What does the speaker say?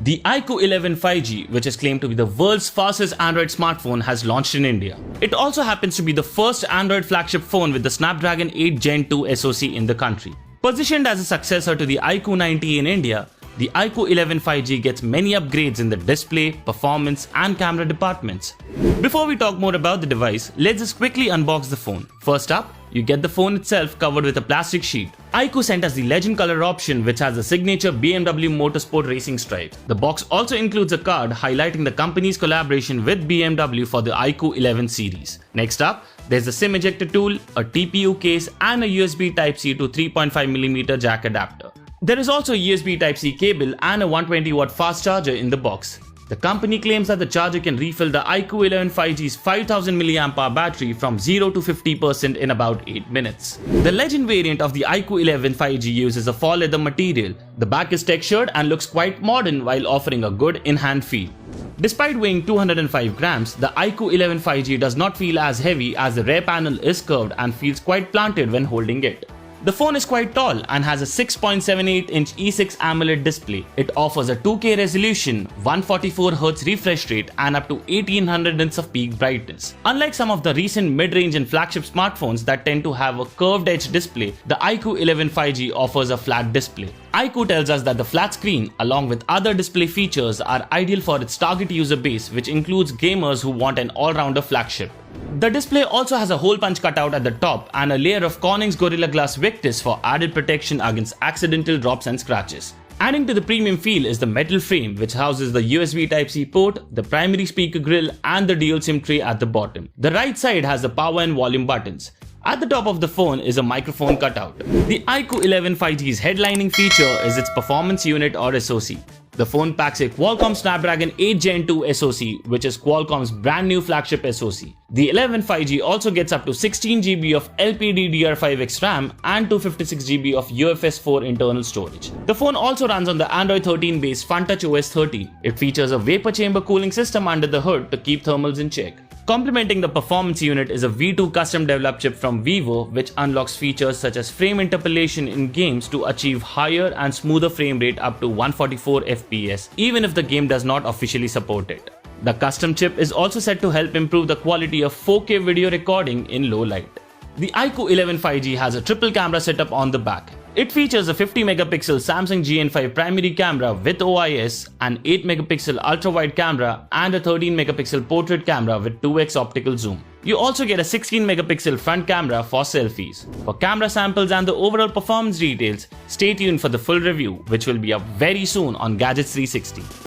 The iQOO 11 5G, which is claimed to be the world's fastest Android smartphone, has launched in India. It also happens to be the first Android flagship phone with the Snapdragon 8 Gen 2 SoC in the country. Positioned as a successor to the iQOO 90 in India, the iQOO 11 5G gets many upgrades in the display, performance and camera departments. Before we talk more about the device, let's just quickly unbox the phone. First up, you get the phone itself covered with a plastic sheet. iQOO sent us the Legend color option, which has the signature BMW Motorsport racing stripe. The box also includes a card highlighting the company's collaboration with BMW for the iQOO 11 series. Next up, there's the SIM ejector tool, a TPU case and a USB Type-C to 3.5mm jack adapter. There is also a USB Type-C cable and a 120W fast charger in the box. The company claims that the charger can refill the iQOO 11 5G's 5000 mAh battery from 0 to 50% in about 8 minutes. The Legend variant of the iQOO 11 5G uses a faux leather material. The back is textured and looks quite modern while offering a good in-hand feel. Despite weighing 205 grams, the iQOO 11 5G does not feel as heavy as the rear panel is curved and feels quite planted when holding it. The phone is quite tall and has a 6.78-inch E6 AMOLED display. It offers a 2K resolution, 144Hz refresh rate and up to 1800 nits of peak brightness. Unlike some of the recent mid-range and flagship smartphones that tend to have a curved edge display, the iQOO 11 5G offers a flat display. iQOO tells us that the flat screen, along with other display features, are ideal for its target user base, which includes gamers who want an all-rounder flagship. The display also has a hole punch cutout at the top and a layer of Corning's Gorilla Glass Victus for added protection against accidental drops and scratches. Adding to the premium feel is the metal frame, which houses the USB Type-C port, the primary speaker grille and the dual SIM tray at the bottom. The right side has the power and volume buttons. At the top of the phone is a microphone cutout. The iQOO 11 5G's headlining feature is its performance unit or SoC. The phone packs a Qualcomm Snapdragon 8 Gen 2 SoC, which is Qualcomm's brand new flagship SoC. The 11 5G also gets up to 16GB of LPDDR5X RAM and 256GB of UFS 4 internal storage. The phone also runs on the Android 13 based FunTouch OS 13. It features a vapor chamber cooling system under the hood to keep thermals in check. Complementing the performance unit is a V2 custom developed chip from Vivo, which unlocks features such as frame interpolation in games to achieve higher and smoother frame rate up to 144 FPS, even if the game does not officially support it. The custom chip is also said to help improve the quality of 4K video recording in low light. The iQOO 11 5G has a triple camera setup on the back. It features a 50MP Samsung GN5 primary camera with OIS, an 8MP ultra-wide camera and a 13MP portrait camera with 2x optical zoom. You also get a 16MP front camera for selfies. For camera samples and the overall performance details, stay tuned for the full review, which will be up very soon on Gadgets 360.